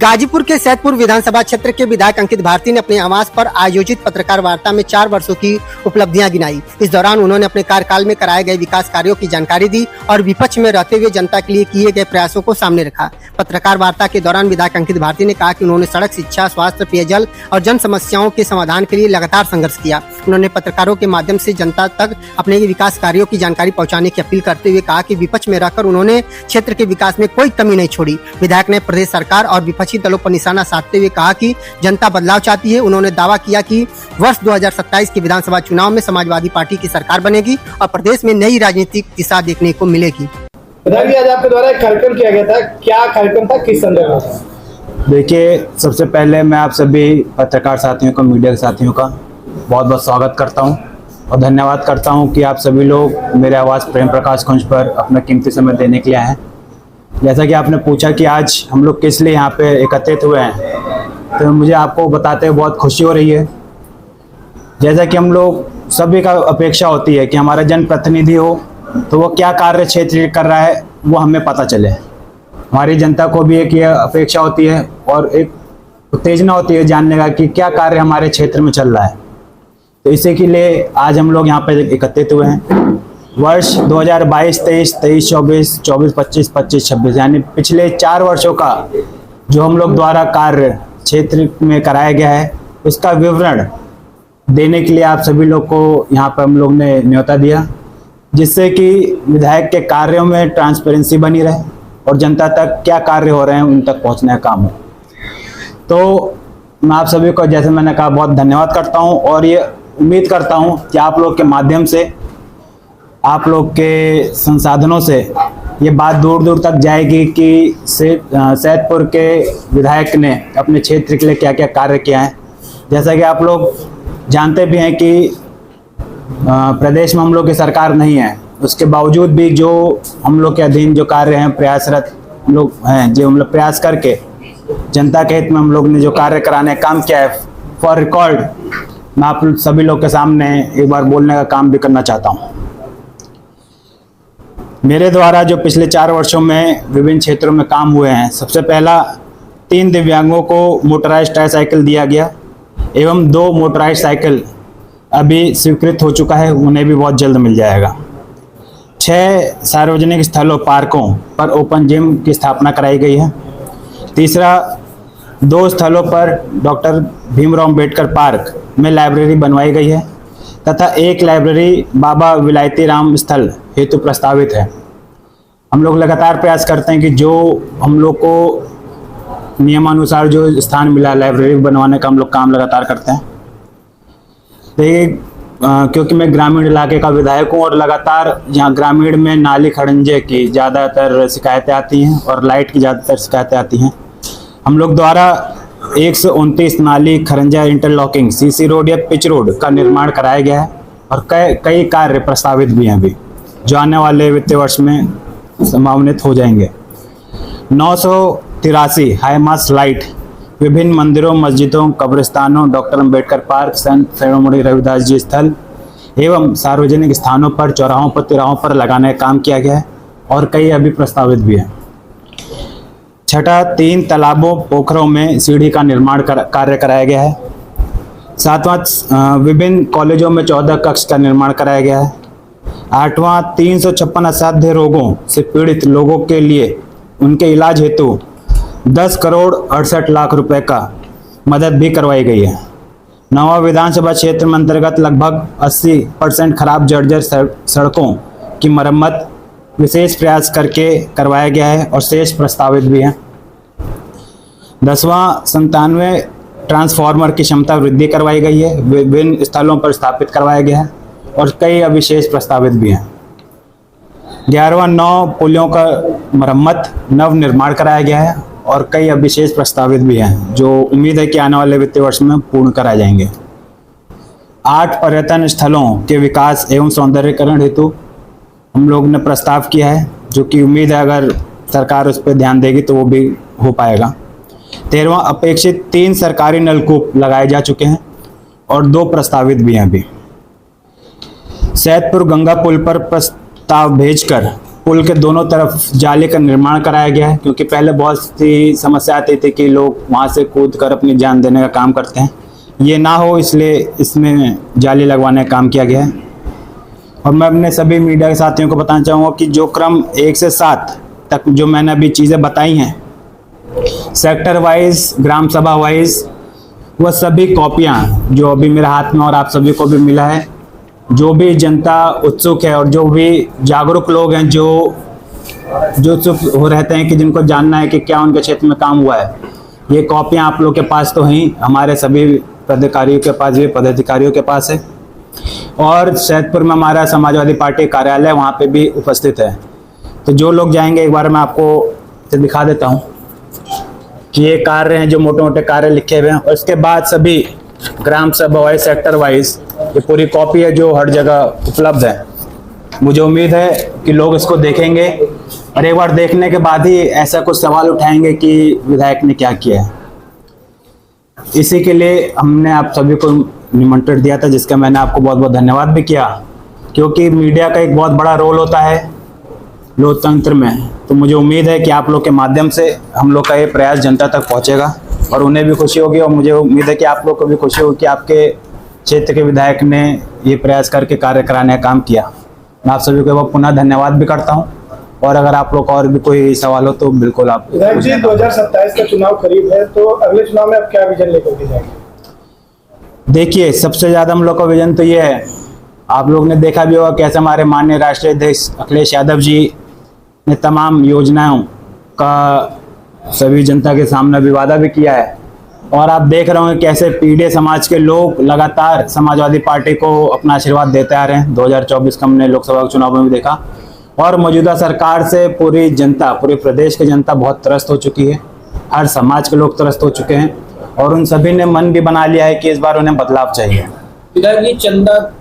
गाजीपुर के सैदपुर विधानसभा क्षेत्र के विधायक अंकित भारती ने अपने आवास पर आयोजित पत्रकार वार्ता में 4 वर्षों की उपलब्धियां गिनाई। इस दौरान उन्होंने अपने कार्यकाल में कराए गए विकास कार्यों की जानकारी दी और विपक्ष में रहते हुए जनता के लिए किए गए प्रयासों को सामने रखा। पत्रकार वार्ता के दौरान विधायक अंकित भारती ने कहा कि उन्होंने सड़क, शिक्षा, स्वास्थ्य, पेयजल और जन समस्याओं के समाधान के लिए लगातार संघर्ष किया। उन्होंने पत्रकारों के माध्यम से जनता तक अपने विकास कार्यों की जानकारी पहुंचाने की अपील करते हुए कहा कि विपक्ष में रहकर उन्होंने क्षेत्र के विकास में कोई कमी नहीं छोड़ी। विधायक ने प्रदेश सरकार और विपक्षी दलों पर निशाना साधते हुए कहा कि जनता बदलाव चाहती है। उन्होंने दावा किया कि वर्ष 2027 के विधानसभा चुनाव में समाजवादी पार्टी की सरकार बनेगी और प्रदेश में नई राजनीतिक दिशा देखने को मिलेगी। विधायक जी, आज आपके द्वारा एक कार्यक्रम किया गया था, क्या कार्यक्रम था, किस संदर्भ में? देखिए, सबसे पहले मैं आप सभी पत्रकार साथियों का, मीडिया के साथियों का बहुत बहुत स्वागत करता हूं और धन्यवाद करता हूं कि आप सभी लोग मेरे आवाज़ प्रेम प्रकाश कुंज पर अपना कीमती समय देने के लिए आए हैं। जैसा कि आपने पूछा कि आज हम लोग किस लिए यहाँ पे एकत्रित हुए हैं, तो मुझे आपको बताते हुए बहुत खुशी हो रही है। जैसा कि हम लोग सभी का अपेक्षा होती है कि हमारा जनप्रतिनिधि हो तो वो क्या कार्य क्षेत्र कर रहा है वो हमें पता चले। हमारी जनता को भी एक ये अपेक्षा होती है और एक उत्तेजना होती है जानने का कि क्या कार्य हमारे क्षेत्र में चल रहा है। तो इसी के लिए आज हम लोग यहाँ पे एकत्रित हुए हैं। वर्ष 2022, 23, 24, 25, 26 यानी पिछले 4 वर्षों का जो हम लोग द्वारा कार्य क्षेत्र में कराया गया है उसका विवरण देने के लिए आप सभी लोग को यहाँ पर हम लोग ने न्योता दिया, जिससे कि विधायक के कार्यों में ट्रांसपेरेंसी बनी रहे और जनता तक क्या कार्य हो रहे हैं उन तक पहुँचने का काम हो। तो मैं आप सभी को, जैसे मैंने कहा, बहुत धन्यवाद करता हूँ और ये उम्मीद करता हूँ कि आप लोग के माध्यम से, आप लोग के संसाधनों से ये बात दूर दूर तक जाएगी कि सैदपुर के विधायक ने अपने क्षेत्र के लिए क्या क्या कार्य किया है। जैसा कि आप लोग जानते भी हैं कि प्रदेश में हम लोग की सरकार नहीं है, उसके बावजूद भी जो हम लोग के अधीन जो कार्य हैं, प्रयासरत लोग हैं, जो हम लोग प्रयास करके जनता के हित में हम लोग ने जो कार्य कराने का काम किया है, फॉर रिकॉर्ड मैं आप सभी लोग के सामने एक बार बोलने का काम भी करना चाहता हूँ। मेरे द्वारा जो पिछले 4 वर्षों में विभिन्न क्षेत्रों में काम हुए हैं, सबसे पहला 3 दिव्यांगों को मोटराइज्ड ट्राईसाइकिल दिया गया एवं 2 मोटराइज्ड साइकिल अभी स्वीकृत हो चुका है, उन्हें भी बहुत जल्द मिल जाएगा। 6 सार्वजनिक स्थलों, पार्कों पर ओपन जिम की स्थापना कराई गई है। तीसरा, 2 स्थलों पर डॉक्टर भीमराव अंबेडकर पार्क में लाइब्रेरी बनवाई गई है तथा 1 लाइब्रेरी बाबा विलायती राम स्थल हेतु प्रस्तावित है। हम लोग लगातार प्रयास करते हैं कि जो हम लोग को नियमानुसार जो स्थान मिला लाइब्रेरी बनवाने का, हम लोग काम लगातार करते हैं। देखिए, क्योंकि मैं ग्रामीण इलाके का विधायक हूँ और लगातार यहाँ ग्रामीण में नाली खड़ंजे की ज़्यादातर शिकायतें आती हैं और लाइट की ज़्यादातर शिकायतें आती हैं। हम लोग द्वारा 129 नाली खरंजा इंटरलॉकिंग, सीसी रोड या पिच रोड का निर्माण कराया गया है और कई कार्य प्रस्तावित भी हैं अभी, जो आने वाले वित्तीय वर्ष में संभावनित हो जाएंगे। 983 हाई मास्ट लाइट विभिन्न मंदिरों, मस्जिदों, कब्रिस्तानों, डॉक्टर अंबेडकर पार्क, संत शिरोमणि रविदास जी स्थल एवं सार्वजनिक स्थानों पर, चौराहों पर, तिराहों पर लगाने का काम किया गया है और कई अभी प्रस्तावित भी हैं। 6, 3 तालाबों, पोखरों में सीढ़ी का निर्माण कार्य कराया गया है। 7वां, विभिन्न कॉलेजों में 14 कक्ष का निर्माण कराया गया है। 8वां, 356 असाध्य रोगों से पीड़ित लोगों के लिए उनके इलाज हेतु 10 करोड़ 68 लाख रुपए का मदद भी करवाई गई है। 9वां, विधानसभा क्षेत्र में अंतर्गत लगभग 80% खराब जर्जर सड़कों की मरम्मत विशेष प्रयास करके करवाया गया है और शेष प्रस्तावित भी हैं। 10वां, 97 ट्रांसफार्मर की क्षमता वृद्धि करवाई गई है, विभिन्न स्थलों पर स्थापित करवाया गया है और कई अविशेष प्रस्तावित भी हैं। 11वां, 9 पुलों का मरम्मत, नव निर्माण कराया गया है और कई अविशेष प्रस्तावित भी हैं, जो उम्मीद है कि आने वाले वित्तीय वर्ष में पूर्ण कराए जाएंगे। 8 पर्यटन स्थलों के विकास एवं सौंदर्यीकरण हेतु हम लोग ने प्रस्ताव किया है, जो कि उम्मीद है अगर सरकार उस पर ध्यान देगी तो वो भी हो पाएगा। 13वां, अपेक्षित 3 सरकारी नलकूप लगाए जा चुके हैं और 2 प्रस्तावित भी हैं अभी। सैदपुर गंगा पुल पर प्रस्ताव भेजकर पुल के दोनों तरफ जाली का निर्माण कराया गया है, क्योंकि पहले बहुत सी समस्या आती थी कि लोग वहाँ से कूद कर अपनी जान देने का काम करते हैं। ये ना हो इसलिए इसमें जाली लगवाने का काम किया गया है। और मैं अपने सभी मीडिया के साथियों को बताना चाहूँगा कि जो क्रम 1 से 7 तक जो मैंने अभी चीज़ें बताई हैं, सेक्टर वाइज, ग्राम सभा वाइज, वह सभी कॉपियाँ जो अभी मेरे हाथ में और आप सभी को भी मिला है, जो भी जनता उत्सुक है और जो भी जागरूक लोग हैं जो उत्सुक हो रहते हैं कि जिनको जानना है कि क्या उनके क्षेत्र में काम हुआ है, ये कॉपियाँ आप लोग के पास तो हैं, हमारे सभी पदाधिकारियों के पास भी, पदाधिकारियों के पास है। और सैदपुर में हमारा समाजवादी पार्टी कार्यालय वहाँ पे भी उपस्थित है। तो जो लोग जाएंगे, एक बार मैं आपको दिखा देता हूँ कि ये कार्य हैं जो मोटे मोटे कार्य लिखे हुए हैं, और इसके बाद सभी ग्राम सभा वाइज, सेक्टर वाइज ये पूरी कॉपी है जो हर जगह उपलब्ध है। मुझे उम्मीद है कि लोग इसको देखेंगे और एक बार देखने के बाद ही ऐसा कुछ सवाल उठाएंगे कि विधायक ने क्या किया है। इसी के लिए हमने आप सभी को निमंत्रण दिया था, जिसका मैंने आपको बहुत बहुत धन्यवाद भी किया, क्योंकि मीडिया का एक बहुत बड़ा रोल होता है लोकतंत्र में। तो मुझे उम्मीद है कि आप लोग के माध्यम से हम लोग का ये प्रयास जनता तक पहुंचेगा और उन्हें भी खुशी होगी, और मुझे उम्मीद है कि आप लोग को भी खुशी होगी कि आपके क्षेत्र के विधायक ने ये प्रयास करके कार्य कराने का काम किया। मैं आप सभी को पुनः धन्यवाद भी करता हूँ, और अगर आप लोग का और भी कोई सवाल हो तो बिल्कुल आप। विधायक जी, 2027 का चुनाव करीब है, तो अगले चुनाव में आप क्या विजन लेकर के जाएंगे? देखिए, सबसे ज़्यादा हम लोग का विजन तो ये है, आप लोग ने देखा भी होगा कैसे हमारे माननीय राष्ट्रीय अध्यक्ष अखिलेश यादव जी ने तमाम योजनाओं का सभी जनता के सामने भी वादा भी किया है, और आप देख रहे होंगे कैसे पीढ़ी समाज के लोग लगातार समाजवादी पार्टी को अपना आशीर्वाद देते आ रहे हैं। 2024 का हमने लोकसभा के चुनाव में भी देखा, और मौजूदा सरकार से पूरी जनता, पूरे प्रदेश की जनता बहुत त्रस्त हो चुकी है, हर समाज के लोग त्रस्त हो चुके हैं, और उन सभी ने मन भी बना लिया है कि इस बार उन्हें बदलाव चाहिए। विधायक जी, चंदा